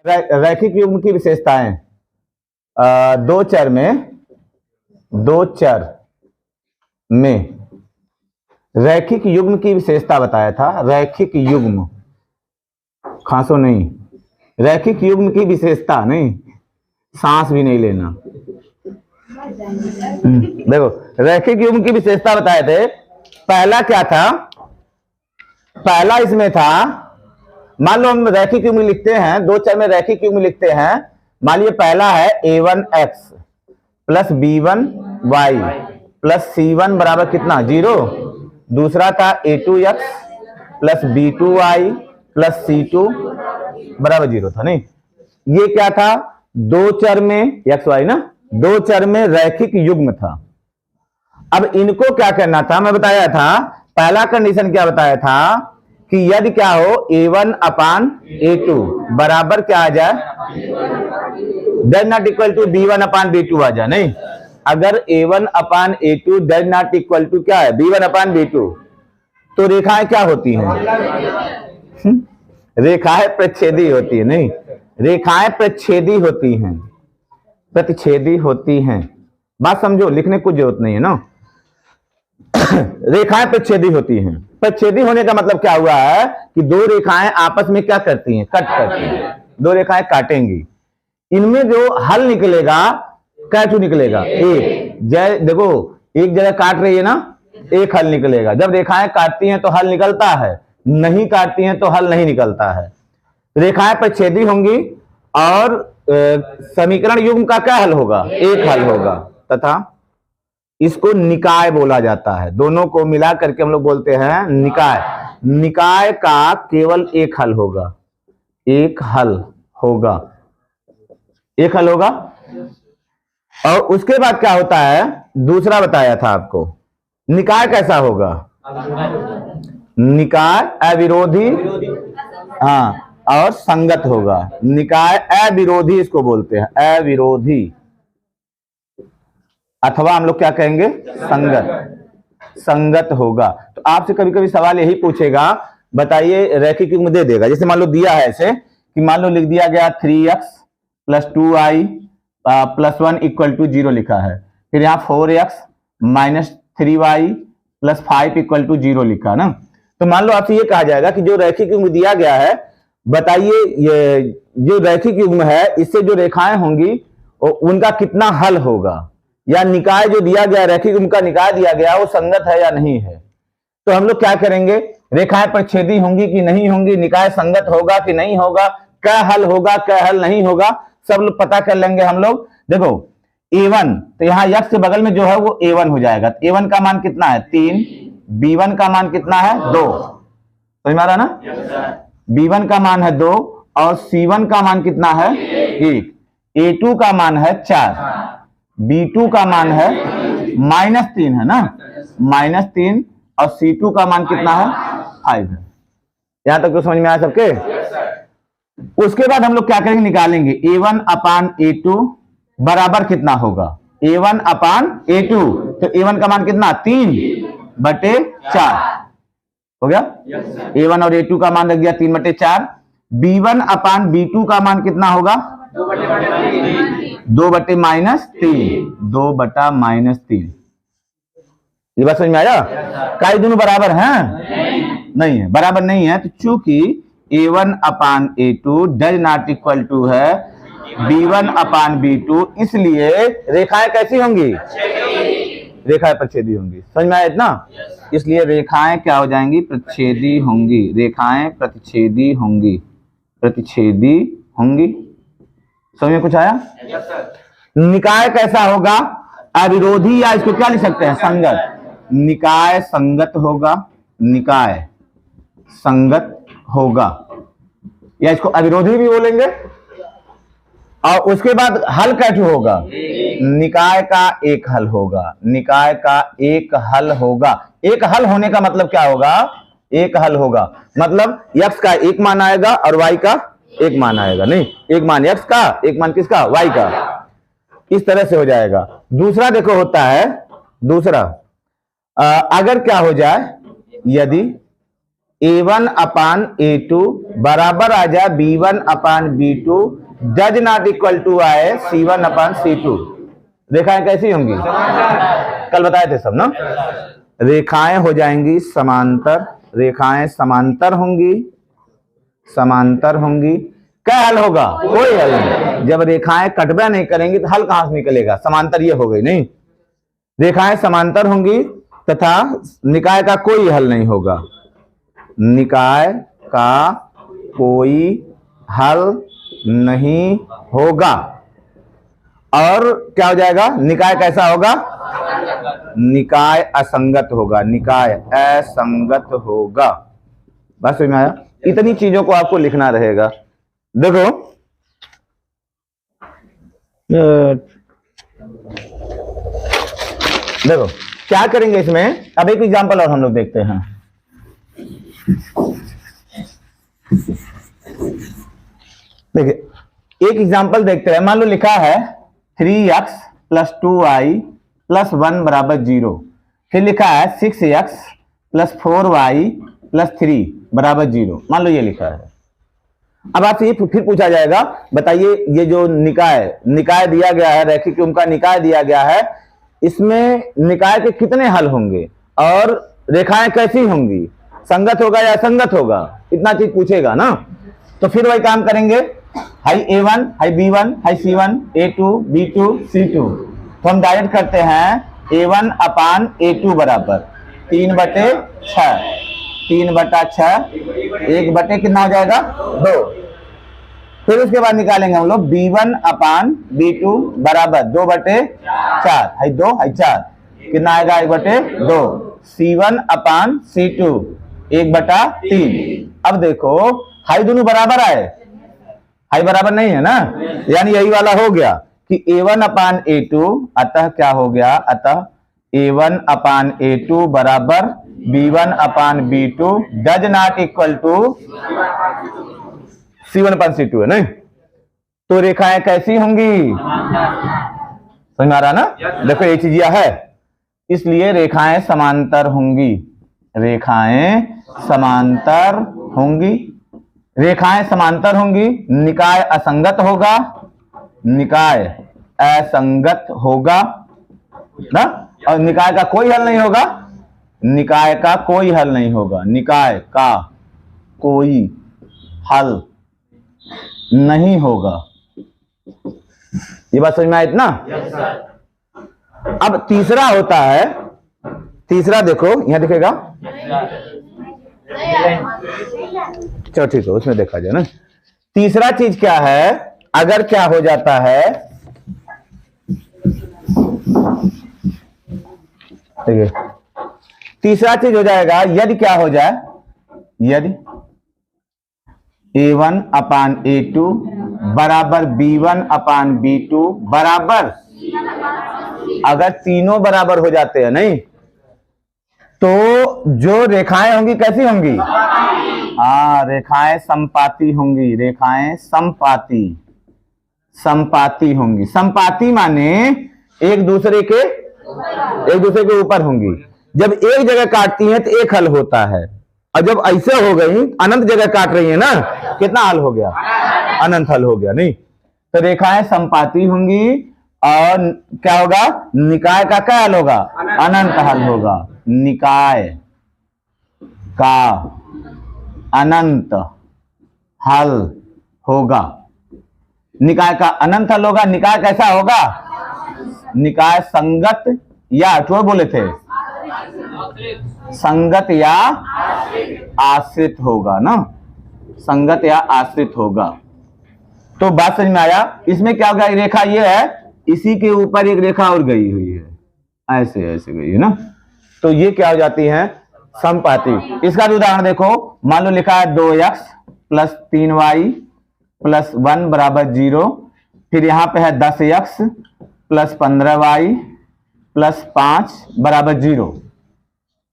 रैखिक युग्म की विशेषताएं, दो चर में रैखिक युग्म की विशेषता बताया था। रैखिक युग्म, खांसो नहीं, रैखिक युग्म की विशेषता नहीं, सांस भी नहीं लेना। देखो, रैखिक युग्म की विशेषता बताए थे। पहला क्या था? पहला इसमें था, मान लो हम रैखिक युग्म लिखते हैं, दो चर में रैखिक युग्म लिखते हैं। मान लीजिए पहला है a1x plus b1y plus c1 बराबर कितना? 0। दूसरा था a2x plus b2y plus c2 बराबर 0 था। नहीं, ये क्या था? दो चर में एक्स वाई ना, दो चर में रैखिक युग्म था। अब इनको क्या करना था? मैं बताया था, पहला कंडीशन क्या बताया था कि यदि क्या हो, a1 अपान a2 बराबर क्या आ जाए, that not equal to b1 upon b2 आ जाए। नहीं, अगर a1 upon a2 that not equal to क्या है, b1 अपान b2, तो रेखाएं क्या होती हैं? रेखाएं प्रच्छेदी होती है। नहीं, रेखाएं प्रच्छेदी होती हैं, प्रतिच्छेदी होती हैं। बात समझो, लिखने की कुछ जरूरत नहीं है ना। रेखाएं प्रच्छेदी होती हैं। प्रच्छेदी होने का मतलब क्या हुआ है कि दो रेखाएं आपस में क्या करती हैं? कट करती हैं। दो रेखाएं काटेंगी, इनमें जो हल निकलेगा, क्या निकलेगा? एक। देखो, एक जगह काट रही है ना, एक हल निकलेगा। जब रेखाएं काटती हैं तो हल निकलता है, नहीं काटती हैं तो हल नहीं निकलता है। रेखाएं प्रच्छेदी होंगी और समीकरण युग्म का क्या हल होगा? एक हल होगा, तथा इसको निकाय बोला जाता है। दोनों को मिला करके हम लोग बोलते हैं निकाय। निकाय का केवल एक हल होगा, एक हल होगा, एक हल होगा। और उसके बाद क्या होता है? दूसरा बताया था आपको, निकाय कैसा होगा? निकाय अविरोधी, हाँ, और संगत होगा। निकाय अविरोधी इसको बोलते हैं, अविरोधी, अथवा हम लोग क्या कहेंगे? संगत। संगत होगा। तो आपसे कभी कभी सवाल यही पूछेगा, बताइए रैखिक युग्म दे देगा। जैसे मान लो दिया है ऐसे कि मान लो लिख दिया गया 3x plus 2y plus 1 equal to 0 लिखा है। फिर यहाँ 4x minus 3y plus 5 equal to 0 लिखा ना। तो मान लो आपसे ये कहा जाएगा कि जो रैखिक युग्म दिया गया है, बताइए ये जो रैखिक युग्म है, इससे जो रेखाएं होंगी उनका कितना हल होगा, या निकाय जो दिया गया, रैखिक युग्म का निकाय दिया गया, वो संगत है या नहीं है। तो हम लोग क्या करेंगे? रेखाएं प्रच्छेदी होंगी कि नहीं होंगी, निकाय संगत होगा कि नहीं होगा, क्या हल होगा, क्या हल नहीं होगा, सब लोग पता कर लेंगे हम लोग। देखो a1, तो यहाँ x के बगल में जो है वो a1 हो जाएगा। a1 का मान कितना है? 3। b1 का मान कितना है? 2। समझ में आ रहा ना? b1 का मान है 2 और c1 का मान कितना है? 1। a2 का मान है 4, b2 का मान है -3 है ना, -3, और c2 का मान कितना है? 5 है। यहां तक तो समझ में आया सबके? उसके बाद हम लोग क्या करेंगे? निकालेंगे a1 अपान a2 बराबर कितना होगा? a1 अपान a2, तो a1 का मान कितना? 3/4 हो गया। a1 और a2 का मान लग गया 3/4। b1 अपान b2 का मान कितना होगा? 2/-3। ये बात समझ में आया? क्या दोनों बराबर हैं? नहीं है, बराबर नहीं है। तो चूंकि a1 upon a2 does not equal to है b1 अपान b2, इसलिए रेखाएं कैसी होंगी? रेखाएं प्रच्छेदी होंगी। समझ में आया इतना? इसलिए रेखाएं क्या हो जाएंगी? प्रच्छेदी होंगी। रेखाएं प्रतिच्छेदी होंगी, प्रतिच्छेदी होंगी। समझ में कुछ आया? निकाय कैसा होगा? अविरोधी, या इसको क्या लिख सकते हैं? संगत। निकाय संगत होगा, निकाय संगत होगा, या इसको अविरोधी भी बोलेंगे। और उसके बाद हल कैसे होगा? निकाय का एक हल होगा। निकाय का एक हल होगा। एक हल होने का मतलब क्या होगा? एक हल होगा मतलब x का एक मान आएगा और y का एक मान आएगा। नहीं, एक मान x का, एक मान किसका? y का। इस तरह से हो जाएगा। दूसरा देखो होता है, दूसरा अगर क्या हो जाए, यदि A1 अपान A2 बराबर आ जाए B1 upon B2 does not equal to आए C1 अपान C2। रेखाएं कैसी होंगी? कल बताए थे सब ना। रेखाएं हो जाएंगी समांतर, रेखाएं समांतर होंगी, समांतर होंगी। क्या हल होगा? कोई हल नहीं। जब रेखाएं कटबा नहीं करेंगी तो हल कहां से निकलेगा? समांतर ये हो गई नहीं। रेखाएं समांतर होंगी तथा निकाय का कोई हल नहीं होगा, निकाय का कोई हल नहीं होगा। और क्या हो जाएगा? निकाय कैसा होगा? निकाय असंगत होगा, निकाय असंगत होगा। बस समझ में आया? इतनी चीजों को आपको लिखना रहेगा। देखो देखो क्या करेंगे इसमें। अब एक एग्जांपल और हम लोग देखते हैं। देखिए एक एग्जांपल देखते हैं। मान लो लिखा है 3x प्लस 2y प्लस 1 बराबर 0। फिर लिखा है 6x प्लस 4y प्लस 3 बराबर 0। मान लो ये लिखा है। अब आपसे ये फिर पूछा जाएगा, बताइए ये जो निकाय दिया गया है, रैखिक क्रम का निकाय दिया गया है, इसमें निकाय के कितने हल होंगे और रेखाएं कैसी होंगी, संगत होगा या असंगत होगा, इतना चीज पूछेगा ना। तो फिर वही काम करेंगे। High A1 high B1 high C1 A2 B2 C2। तो हम डायरेक्ट करते हैं A1 अपान A2 बराबर 3/6, 3/6 1 बटे कितना हो जाएगा? 2। फिर उसके बाद निकालेंगे हम लोग B1 अपान B2 बराबर 2/4, हाई 2 हाई 4 कितना आएगा? 1/2। C1 upon C2 1/3। अब देखो हाई दोनों बराबर आए, हाई बराबर नहीं है ना, यानी यही वाला हो गया कि A1 अपान A2, अतः क्या हो गया? अतः A1 अपान A2 बराबर B1 upon B2 does not equal to C1 upon C2 है नहीं। तो रेखाएं कैसी होंगी? समझ में आ रहा ना? देखो ये चीज यह है, इसलिए रेखाएं समांतर होंगी, रेखाएं समांतर होंगी, रेखाएं समांतर होंगी। निकाय असंगत होगा, निकाय असंगत होगा ना। और निकाय का कोई हल नहीं होगा, निकाय का कोई हल नहीं होगा, निकाय का कोई हल नहीं होगा। ये बात समझ में आई इतना? अब तीसरा होता है, तीसरा देखो यहां दिखेगा, चलो ठीक है उसमें देखा जाए ना। तीसरा चीज क्या है? अगर क्या हो जाता है, देखिए तीसरा चीज हो जाएगा यदि क्या हो जाए, यदि A1 अपान A2 बराबर B1 अपान B2 बराबर, अगर तीनों बराबर हो जाते हैं नहीं तो जो रेखाएं होंगी कैसी होंगी? हाँ, रेखाएं संपाती होंगी, रेखाएं संपाती, संपाती होंगी। संपाती माने एक दूसरे के ऊपर होंगी। जब एक जगह काटती हैं तो एक हल होता है, और जब ऐसे हो गई अनंत जगह काट रही है ना, कितना हल हो गया? अनंत हल हो गया नहीं। तो रेखाएं संपाती होंगी और क्या होगा? निकाय का क्या हल होगा? अनंत हल होगा। निकाय का अनंत हल होगा, निकाय का अनंत हल होगा। निकाय कैसा होगा? निकाय संगत या जो बोले थे संगत या आश्रित होगा ना, संगत या आश्रित होगा। तो बात समझ में आया? इसमें क्या होगा? रेखा ये है, इसी के ऊपर एक रेखा और गई हुई है, ऐसे ऐसे गई है ना, तो ये क्या हो जाती है? संपाती। इसका भी उदाहरण देखो। मान लो लिखा है 2x प्लस 3y प्लस 1 बराबर 0। फिर यहां पे है 10x प्लस 15y प्लस 5 बराबर 0।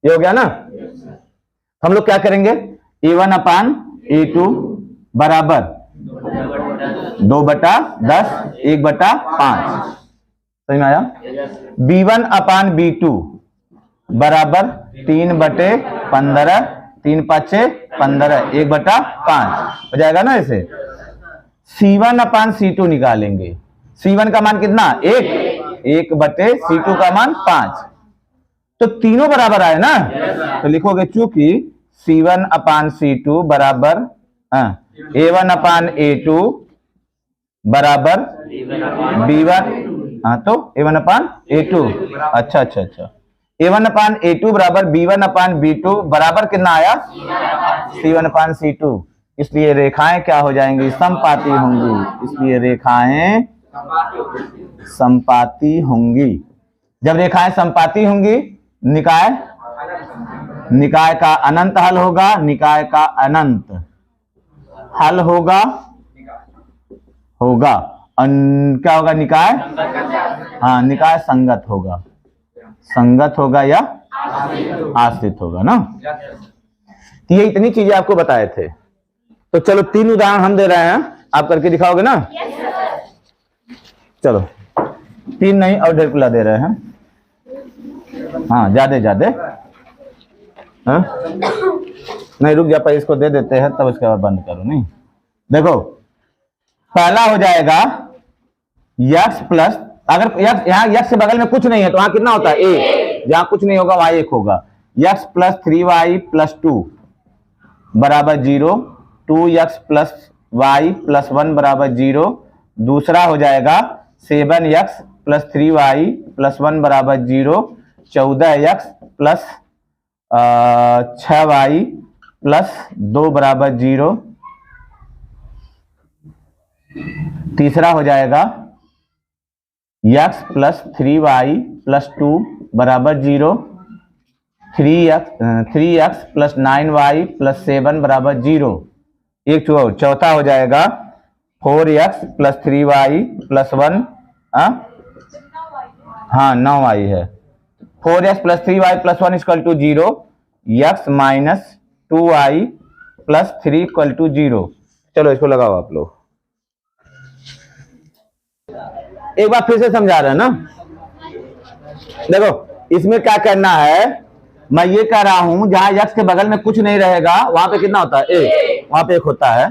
ये हो गया ना। हम लोग क्या करेंगे? A1 अपान A2 बराबर 2/10 1/5। समझ में आया? B1 अपान B2 बराबर 3/15 3 5 6 15, 1/5 हो जाएगा ना ऐसे। C1 अपान C2 निकालेंगे। C1 का मान कितना 1/C2 का मान 5, तो तीनों बराबर आए ना। तो लिखोगे चूंकि C1 अपान C2 बराबर A1 अपान A2 बराबर B1, तो A1 अपान A2, अच्छा अच्छा अच्छा, A1 अपान A2 बराबर B1 अपान B2 बराबर कितना आया C1 अपान C2। इसलिए रेखाएं क्या हो जाएंगी, समपाती होंगी। इसलिए रेखाएं समपाती होंगी। जब रेखाएं समपाती होंगी, निकाय का अनंत हल होगा, निकाय का अनंत हल होगा क्या होगा, निकाय, हाँ निकाय संगत होगा, संगत होगा या आश्रित होगा ना। तो ये इतनी चीजें आपको बताए थे। तो चलो 3 उदाहरण हम दे रहे हैं, आप करके दिखाओगे ना। चलो 3 नहीं और ढेर खुला दे रहे हैं, हाँ ज्यादा हाँ? नहीं रुक जा, पर इसको दे देते हैं तब उसके बाद बंद करो। नहीं देखो, पहला हो जाएगा x प्लस, अगर x यहाँ x के बगल में कुछ नहीं है तो वहां कितना होता है a, जहां कुछ नहीं होगा वहां 1 होगा। x प्लस 3y प्लस 2 बराबर 0, 2x प्लस y प्लस 1 बराबर 0। दूसरा हो जाएगा 7x प्लस 3y प्लस 1 बराबर 0, 14x प्लस 6y प्लस 2 बराबर 0। तीसरा हो जाएगा x प्लस 3y प्लस 2 बराबर 0, 3x प्लस 9y प्लस 7 बराबर 0। एक चौथा हो जाएगा 4x प्लस 3y प्लस 1, हाँ 9y है। 4x plus 3y plus 1 equal to 0, x minus 2y plus 3 equal to 0। चलो इसको लगाओ आप लोग। एक बार फिर से समझा रहे हैं ना। देखो इसमें क्या करना है, मैं ये कह रहा हूं जहां x के बगल में कुछ नहीं रहेगा वहां पे कितना होता है 1, वहां पे 1 होता है।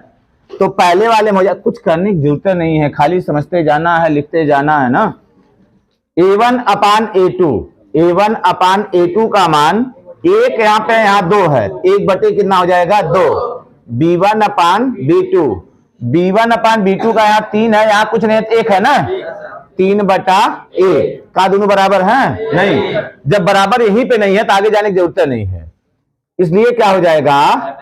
तो पहले वाले में कुछ करने की जरूरत नहीं है, खाली समझते जाना है, लिखते जाना है ना। A1 upon A2, A1 upon A2 का मान 1 यहाँ पे, यहाँ 2 है, 1 बटे कितना हो जाएगा 2। B1 upon B2, B1 upon B2 का यहाँ 3 है, यहाँ कुछ नहीं है 1 है ना, 3/1 का दोनों बराबर हैं नहीं। जब बराबर यहीं पे नहीं है तो आगे जाने की जरूरत नहीं है। इसलिए क्या हो जाएगा,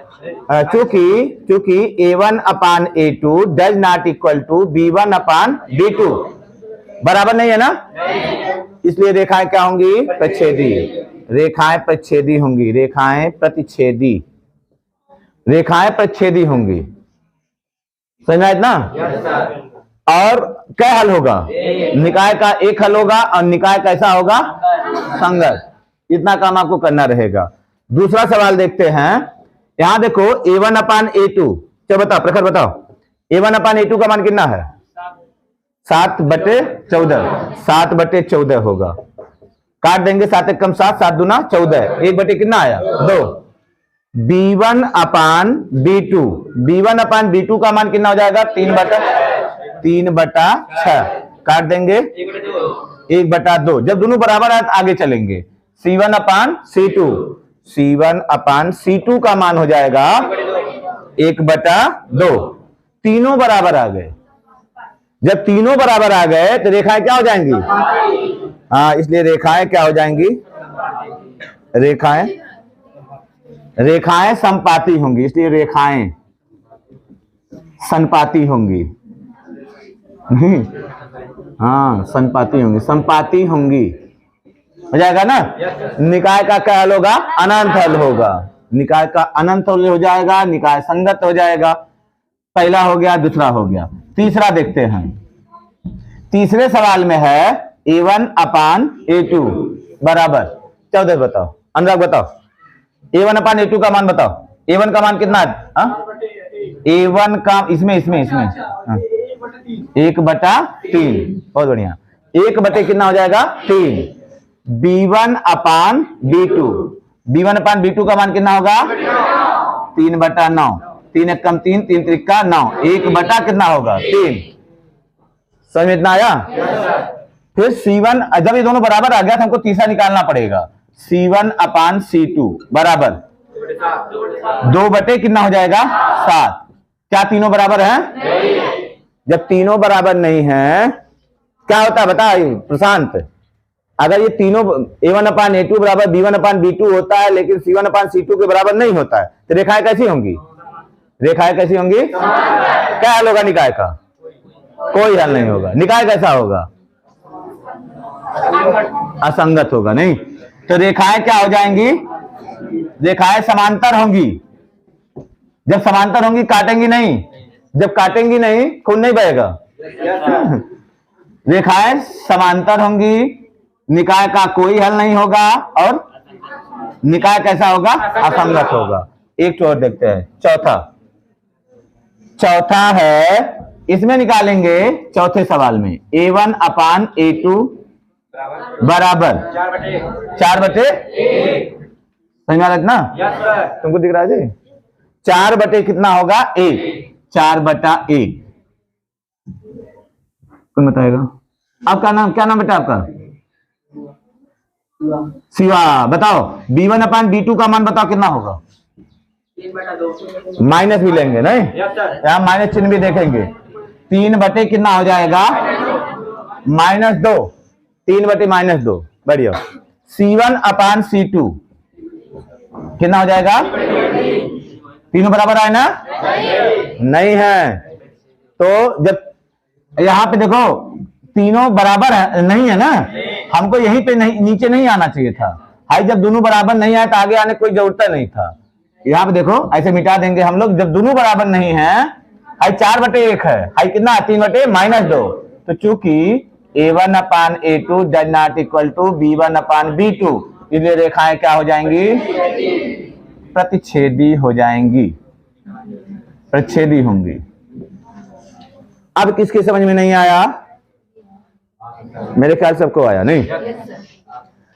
चूंकि A1 upon A2 does not equal to B1 upon B2, बराबर नहीं है ना। इसलिए रेखाएं क्या होंगी, प्रच्छेदी। रेखाएं प्रच्छेदी होंगी, रेखाएं प्रतिच्छेदी, रेखाएं प्रच्छेदी होंगी। समझ में आया ना। और क्या हल होगा, निकाय का एक हल होगा और निकाय कैसा होगा, संगत। इतना काम आपको करना रहेगा। दूसरा सवाल देखते हैं। यहां देखो A1 अपान A2, चलो बताओ प्रखर बताओ, A1 अपान A2 का मान कितना है 7/14, 7/14 होगा। काट देंगे, 7 एक कम 7, 7 दूना 14, 1 बटे कितना आया 2। B1 upon B2, B1 upon B2 का मान कितना हो जाएगा 3/6, काट देंगे 1/2। जब दोनों बराबर है तो आगे चलेंगे। C1 upon C2, C1 upon C2 का मान हो जाएगा 1/2। तीनों बराबर आ गए। जब तीनों बराबर आ गए तो रेखाएं क्या हो जाएंगी, हाँ इसलिए रेखाएं क्या हो जाएंगी, रेखाएं समपाती होंगी। इसलिए रेखाएं संपाती होंगी, हाँ संपाती होंगी, संपाती होंगी हो जाएगा ना। निकाय का क्या हल होगा, अनंत हल होगा। निकाय का अनंत हल हो जाएगा, निकाय संगत हो जाएगा। पहला हो गया, दूसरा हो गया। तीसरा देखते हैं। तीसरे सवाल में है A1 अपान A2 बराबर 14। बताओ अनुराग बताओ, A1 अपान A2 का मान बताओ। A1 का मान कितना है, A1 का इसमें 1/3, बहुत बढ़िया। 1 बटे कितना हो जाएगा 3। B1 upon B2, b1 upon b2 का मान कितना होगा 3/9, 3 एक कम 3, 3 त्रिका 9, 1 कितना होगा 3। समझ में इतना आया? फिर C1 जब ये दोनों बराबर आ गया तो हमको तीसरा निकालना पड़ेगा, C1 अपान C2 बराबर 2 कितना हो जाएगा 7। क्या तीनों बराबर हैं? जब तीनों बराबर नहीं है क्या होता है बता प्रशांत? अगर ये तीनों A1 अपान A2 बराबर B1 अपान B2 होता है लेकिन C1 अपान C2 के बराबर नहीं होता है तो रेखाएं कैसी होंगी? रेखाएं कैसी होंगी? क्या हल होगा निकाय का? कोई हल नहीं होगा। निकाय कैसा होगा? असंगत होगा। नहीं तो रेखाएं क्या हो जाएंगी? रेखाएं समांतर होंगी। जब समांतर होंगी काटेंगी नहीं, जब काटेंगी नहीं खून नहीं बहेगा। रेखाएं समांतर होंगी, निकाय का कोई हल नहीं होगा और निकाय कैसा होगा? असंगत होगा। एक और देखते हैं चौथा है, इसमें निकालेंगे चौथे सवाल में A1 अपान A2 बराबर 4/1। समझ में आ रहा ना? तुमको दिख रहा है जी? 4 कितना होगा 1, 4/1। कौन बताएगा? आपका नाम क्या नाम बेटा आपका? शिवा। बताओ B1 अपान B2 का मान बताओ कितना होगा? माइनस भी लेंगे नहीं, यहां माइनस चिन्ह भी देखेंगे। 3 कितना हो जाएगा -2, 3/-2 बढ़िया। C1 अपान C2 कितना हो जाएगा? तीनों बराबर आए ना? नहीं है। तो जब यहां पे देखो तीनों बराबर है, नहीं है ना, हमको यहीं पे नहीं, नीचे नहीं आना चाहिए था। हाई जब दोनों बराबर नहीं आए तो आगे आने कोई जरूरत नहीं था। यहाँ पे देखो ऐसे मिटा देंगे हम लोग। जब दोनों बराबर नहीं है, हाई 4/1 है, हाई कितना 3/-2। तो चूंकि A1 upon A2 does not equal to B1 upon B2, इसलिए रेखाएं क्या हो जाएंगी? प्रतिच्छेदी हो जाएंगी, प्रतिच्छेदी होंगी। अब किसकी समझ में नहीं आया? मेरे ख्याल सबको आया नहीं?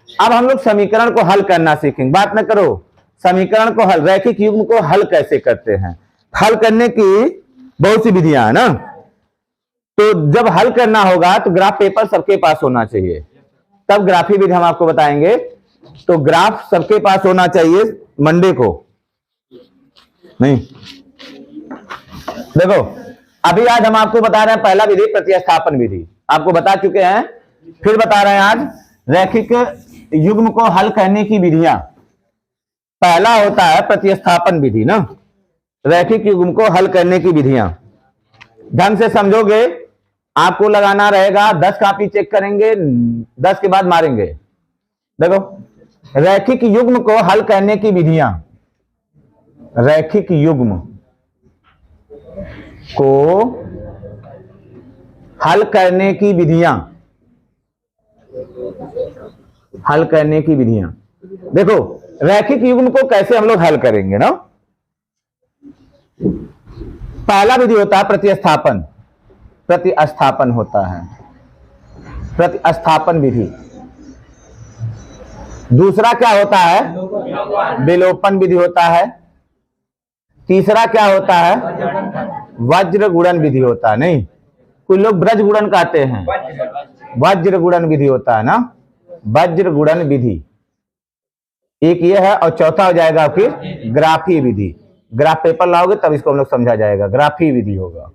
अब हम लोग समीकरण को हल करना सीखेंगे। बात न करो, समीकरण को हल, रैखिक युग्म को हल कैसे करते हैं। हल करने की बहुत सी विधियां है ना। तो जब हल करना होगा तो ग्राफ पेपर सबके पास होना चाहिए, तब ग्राफी विधि हम आपको बताएंगे। तो ग्राफ सबके पास होना चाहिए मंडे को। नहीं देखो अभी आज हम आपको बता रहे हैं पहला विधि प्रतिस्थापन विधि, आपको बता चुके हैं, फिर बता रहे हैं आज रैखिक युग्म को हल करने की विधियां। पहला होता है प्रतिस्थापन विधि ना, रैखिक युग्म को हल करने की विधियां। ढंग से समझोगे, आपको लगाना रहेगा 10 कॉपी चेक करेंगे, 10 के बाद मारेंगे। देखो रैखिक युग्म को हल करने की विधियां, रैखिक युग्म को हल करने की विधियां, हल करने की विधियां। देखो रैखिक युग्म को कैसे हम लोग हल करेंगे ना। पहला विधि होता है प्रतिस्थापन, प्रतिस्थापन होता है प्रतिस्थापन विधि। दूसरा क्या होता है? विलोपन विधि होता है। तीसरा क्या होता है? वज्र गुणन विधि होता है। नहीं, कुछ लोग ब्रज गुणन कहते हैं, वज्र गुणन विधि होता है ना, वज्र गुणन विधि एक ये है। और चौथा हो जाएगा आपकी ग्राफी विधि। ग्राफ पेपर लाओगे तब इसको हम लोग समझा जाएगा, ग्राफी विधि होगा।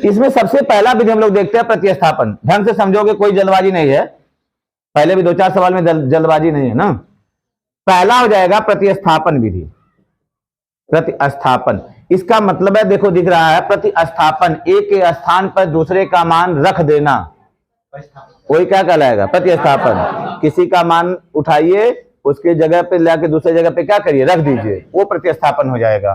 इसमें सबसे पहला विधि हम लोग देखते हैं प्रतिस्थापन। ढंग से समझोगे, कोई जल्दबाजी नहीं है, पहले भी 2-4 सवाल में जल्दबाजी नहीं है ना। पहला हो जाएगा प्रतिस्थापन विधि। प्रतिस्थापन इसका मतलब है, देखो दिख रहा है, प्रतिस्थापन एक के स्थान पर दूसरे का मान रख देना, वही क्या कहलाएगा? प्रतिस्थापन। किसी का मान उठाइए, उसके जगह पे लाके दूसरे जगह पे क्या करिए? रख दीजिए, वो प्रतिस्थापन हो जाएगा।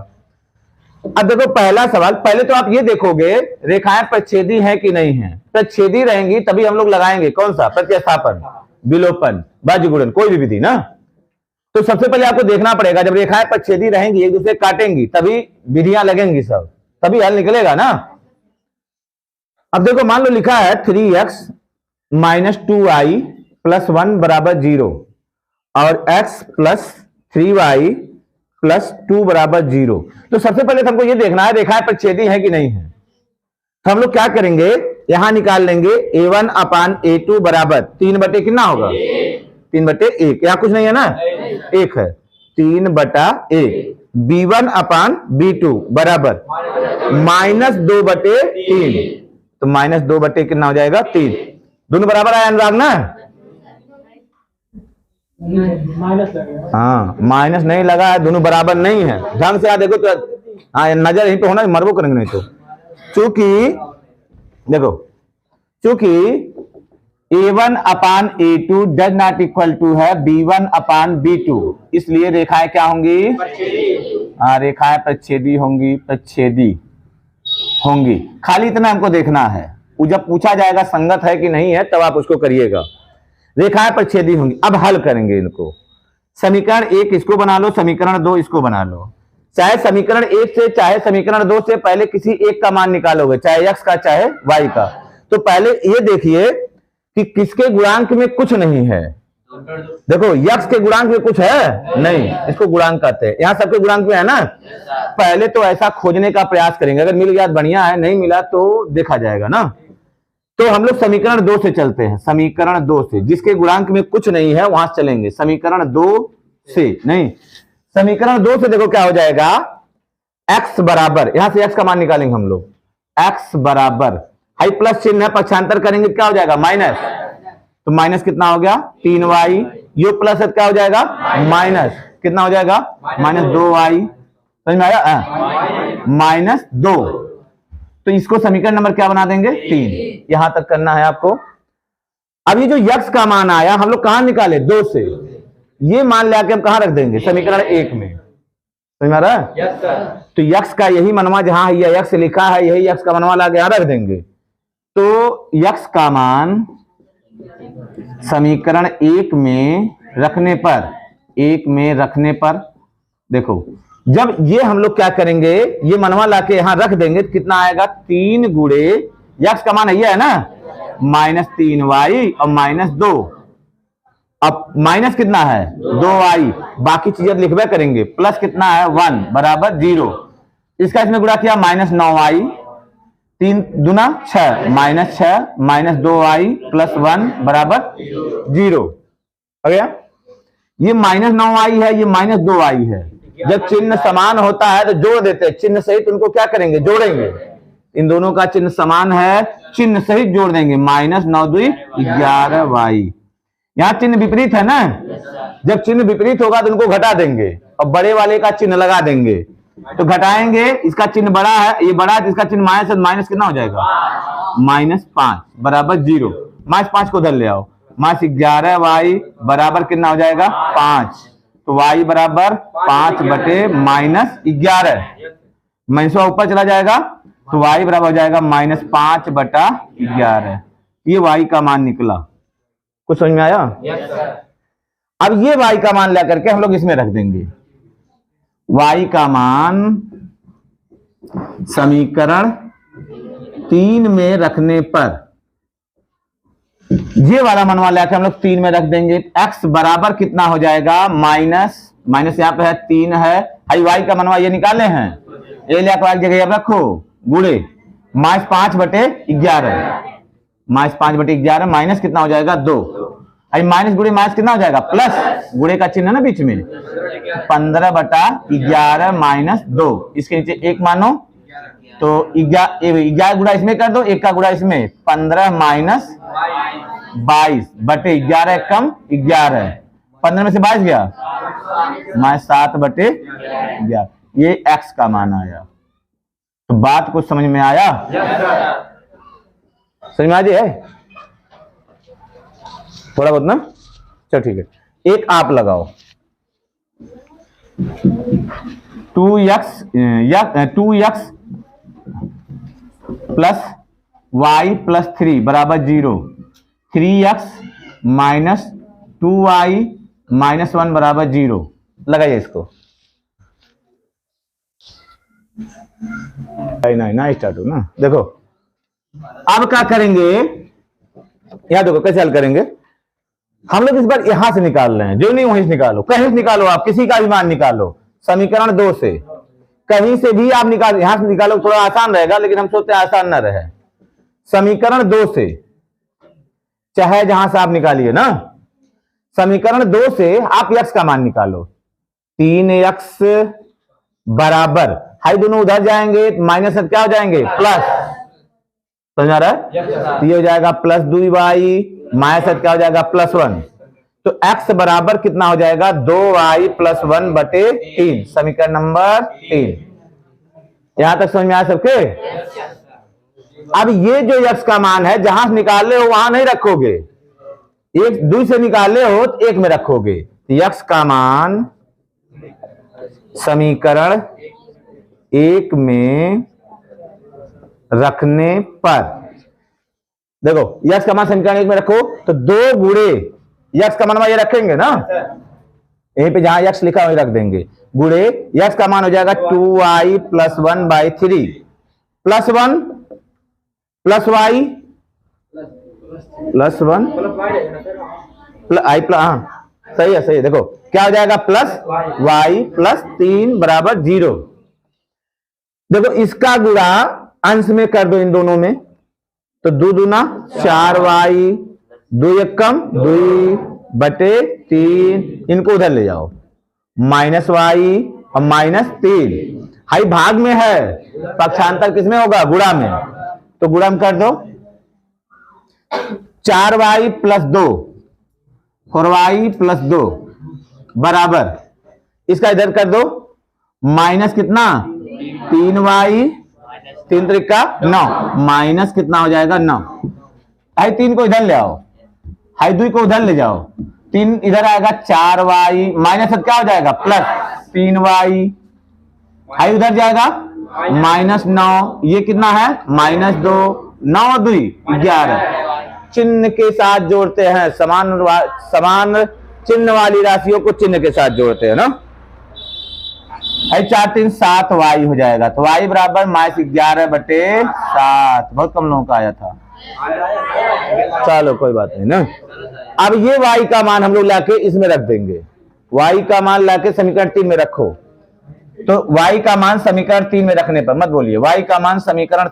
अब देखो पहला सवाल, पहले तो आप ये देखोगे रेखाएं प्रच्छेदी हैं कि नहीं है। प्रच्छेदी रहेंगी तभी हम लोग लगाएंगे कौन सा? प्रतिस्थापन, विलोपन, वज्र गुणन, कोई भी विधि ना। तो सबसे पहले आपको देखना पड़ेगा, जब रेखाएं प्रच्छेदी रहेंगी, एक दूसरे काटेंगी, तभी विधियां लगेंगी सब, तभी हल निकलेगा ना। अब देखो मान लो लिखा है 3x - 2i + 1 = 0 और x प्लस 3y प्लस 2 बराबर 0। तो सबसे पहले तो हमको ये देखना है रेखाएं प्रच्छेदी है कि नहीं है। तो हम लोग क्या करेंगे, यहां निकाल लेंगे a1 अपान a2 बराबर 3 बटे कितना होगा 3 बटे 1। यहाँ कुछ नहीं है ना, 1 है, 3 बटा 1। b1 अपान b2 बराबर -2 बटे 3। तो -2 बटे कितना हो जाएगा 3। दोनों बराबर आया अनुराग ना, हाँ माइनस नहीं लगा है, दोनों बराबर नहीं है। ढंग से देखो तो हाँ नजर यहीं पे होना, मरबो करेंगे नहीं तो। चूंकि देखो, चूंकि a1 upon a2 does not equal to है b1 अपान b2, इसलिए रेखाएं क्या होंगी, हाँ रेखाएं प्रच्छेदी होंगी, प्रच्छेदी होंगी। खाली इतना हमको देखना है, वो जब पूछा जाएगा संगत है कि नहीं है तब आप उसको करिएगा। रेखाएं प्रच्छेदी होंगी। अब हल करेंगे इनको। समीकरण 1 इसको बना लो, समीकरण 2 इसको बना लो। चाहे समीकरण 1 से चाहे समीकरण 2 से पहले किसी एक का मान निकालोगे, चाहे x का चाहे y का। तो पहले ये देखिए कि किसके गुणांक में कुछ नहीं है। देखो x के गुणांक में कुछ है नहीं, इसको गुणांक कहते हैं। यहाँ सबके गुणांक में है ना। पहले तो ऐसा खोजने का प्रयास करेंगे, अगर मिल गया तो बढ़िया है, नहीं मिला तो देखा जाएगा ना। तो हम लोग समीकरण 2 से चलते हैं। समीकरण 2 से, जिसके गुणांक में कुछ नहीं है वहां चलेंगे। समीकरण 2 से नहीं, समीकरण 2 से देखो क्या हो जाएगा, x बराबर, यहां से x का मान निकालेंगे हम लोग। x बराबर हाई प्लस चिन्ह है, पक्षांतर करेंगे क्या हो जाएगा माइनस। तो माइनस कितना हो गया 3y, यो प्लस है क्या हो जाएगा माइनस कितना हो जाएगा -2y। समझ में आया, -2। तो इसको समीकरण नंबर क्या बना देंगे 3। यहां तक करना है आपको। अब ये जो x का मान आया हम लोग कहां निकाले 2 से, ये मान ले आके हम कहां रख देंगे समीकरण 1 में। समझ में आ रहा है, तो x का यही मनवा जहां ये x लिखा है, यही x का मनवा ला के यहां रख देंगे। तो x का मान समीकरण 1 में रखने पर, 1 में रखने पर देखो, जब ये हम लोग क्या करेंगे, ये मनवा लाके यहां रख देंगे तो कितना आएगा 3 गुणे x का मान ये है ना -3y और -2। अब माइनस कितना है 2y, बाकी चीजें लिखवे करेंगे। प्लस कितना है 1 बराबर 0। इसका इसमें गुणा किया -9y, 3 दूना 6, -6 -2y प्लस 1 बराबर 0 हो गया। ये -9y है, ये -2y है। जब चिन्ह समान होता है तो जोड़ देते हैं, चिन्ह सहित उनको क्या करेंगे जोड़ेंगे। इन दोनों का चिन्ह समान है, चिन्ह सहित जोड़ देंगे। -9 2 11y। यहां चिन्ह विपरीत है ना, जब चिन्ह विपरीत होगा तो उनको घटा देंगे और बड़े वाले का चिन्ह लगा देंगे। तो घटाएंगे, इसका चिन्ह बड़ा है, ये बड़ा है, इसका चिन्ह माइनस है, माइनस कितना हो जाएगा -5 बराबर 0। -5 को उधर ले आओ, -11y बराबर कितना हो जाएगा 5। तो y बराबर 5 बटे -11, -11 ऊपर चला जाएगा तो y बराबर हो जाएगा -5 बटा 11। ये y का मान निकला। कुछ समझ में आया? अब ये y का मान लेकर के हम लोग इसमें रख देंगे। y का मान समीकरण 3 में रखने पर, ये वाला मनवा लेकर हम लोग 3 में रख देंगे। x बराबर कितना हो जाएगा माइनस यहाँ पे है 3 है, y का मनवा ये निकाले हैं, ये लेकर जगह रखो गुणे -5 बटे 11, -5 बटे 11 माइनस कितना हो जाएगा 2। अभी माइनस गुणे माइनस कितना हो जाएगा प्लस, गुणे का चिन्ह है ना बीच में, 15 बटा 11 -2। इसके नीचे 1 मानो तो 11 गुणा इसमें कर दो, 1 का गुणा इसमें, 15 -22 बटे 11 कम 11, 15 में से 22 गया -7 बटे 11। ये x का मान आया। तो बात कुछ समझ में आया? समझ में आ जाए थोड़ा बहुत ना? चलो ठीक है, एक आप लगाओ 2x प्लस y प्लस 3 बराबर 0, 3x माइनस 2y माइनस 1 बराबर 0। लगाइए इसको, ना स्टार्ट हो ना। देखो अब क्या करेंगे, यहां देखो कैसे हल करेंगे। हम लोग इस बार यहां से निकाल रहे हैं, जो नहीं वहीं से निकालो, कहीं से निकालो, आप किसी का भी मान निकालो समीकरण 2 से, कहीं से भी आप निकाल, यहां से निकालो, थोड़ा आसान रहेगा लेकिन हम सोचते हैं आसान ना रहे। समीकरण 2 से, चाहे जहां से आप निकालिए ना, समीकरण 2 से आप x का मान निकालो। 3x बराबर, हाई दोनों उधर जाएंगे, माइनस क्या हो जाएंगे, प्लस, समझ आ रहा है, तो ये हो जाएगा प्लस 2y, माइनस क्या हो जाएगा, +1। तो x बराबर कितना हो जाएगा, 2y + 1 बटे 3, समीकरण नंबर 3। यहां तक समझ में आया सबके? अब ये जो x का मान है, जहां से निकाले हो वहां नहीं रखोगे, एक 2 से निकाले हो तो 1 में रखोगे। x का मान समीकरण 1 में रखने पर, देखो x का मान समीकरण 1 में रखो तो 2 गुणे x का मान ये रखेंगे ना, यहीं पे जहां x लिखा वहीं रख देंगे, गुणे x का मान हो जाएगा 2y + 1/3 +1 + y +1 हाँ सही है, देखो क्या हो जाएगा, +y + 3 = 0। देखो इसका गुणा अंश में कर दो इन दोनों में, तो 2 दूना 4y, 2 एकम 2 बटे 3, इनको उधर ले जाओ, -y और -3, हाई भाग में है, पक्षांतर किसमें होगा, गुणा में, तो गुणा में कर दो, 4y + 2 4y + 2 बराबर, इसका इधर कर दो, माइनस कितना 3y, 3 त्रिका 9, माइनस कितना हो जाएगा 9, हाई 3 को इधर ले आओ, हाई 2 को उधर ले जाओ, 3 इधर आएगा 4y, माइनस क्या हो जाएगा, +3y, हाई उधर जाएगा -9, ये कितना है -2, 9 और 2 11, चिन्ह के साथ जोड़ते हैं, समान चिन्ह वाली राशियों को चिन्ह के साथ जोड़ते हैं ना, 4 3 7 y हो जाएगा, तो y बराबर -11 बटे 7, बहुत कम लोगों का आया था, चलो कोई बात नहीं ना। अब ये y का मान हम लोग लाके इसमें रख देंगे, y का मान लाके समीकरण 3 में रखो, तो y का मान समीकरण 3 में रखने पर, मत बोलिए, y का मान समीकरण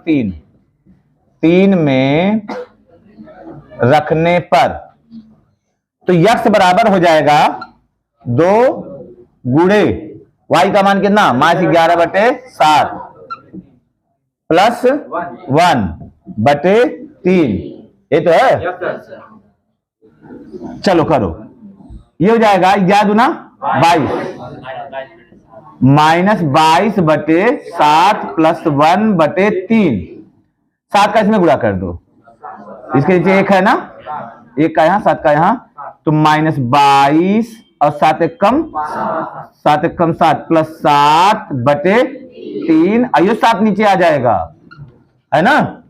3 में रखने पर, तो x बराबर हो जाएगा 2 गुणे y का मान कितना, -11 बटे 7 +1 बटे 3, ये तो है, चलो करो, ये हो जाएगा 11 दूना 22, -22 बटे 7 +1 बटे 3, 7 का इसमें गुणा कर दो, इसके नीचे 1 है ना, 1 का यहाँ 7 का यहाँ, तो -22 और 7 एकम 7 +7 बटे 3, आइयो 7 नीचे आ जाएगा, है ना,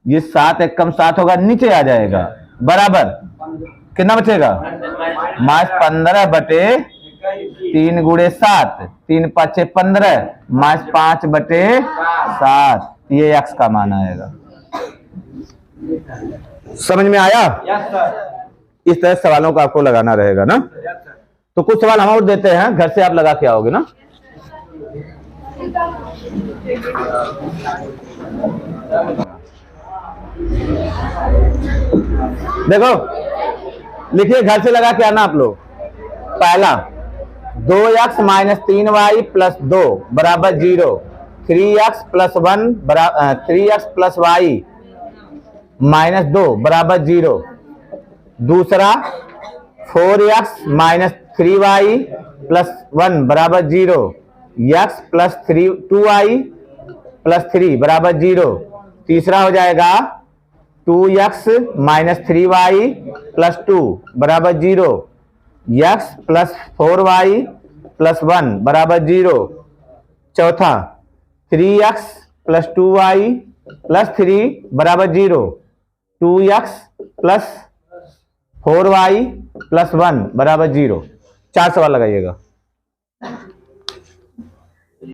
ये 7 एकम 7 होगा, नीचे आ जाएगा, बराबर कितना बचेगा, -15 बटे 3 गुणे 7, 3 5 15, -5 बटे 7, ये x का मान आएगा। समझ में आया? इस तरह सवालों को आपको लगाना रहेगा ना, तो कुछ सवाल हम और देते हैं, घर से आप लगा के आओगे ना। देखो लिखिए, घर से लगा के आना आप लोग। पहला 2x - 3y + 2 बराबर 0, 3x + 1 3x + y -2 बराबर 0। दूसरा 4x - 3y + 1 बराबर 0, x + 2y + 3 बराबर 0। तीसरा हो जाएगा 2x - 3y + 2 बराबर 0, x + 4y + 1 बराबर 0। चौथा 3x + 2y + 3 बराबर 0, 2x + 4y + 1 बराबर 0। 4 सवाल लगाइएगा।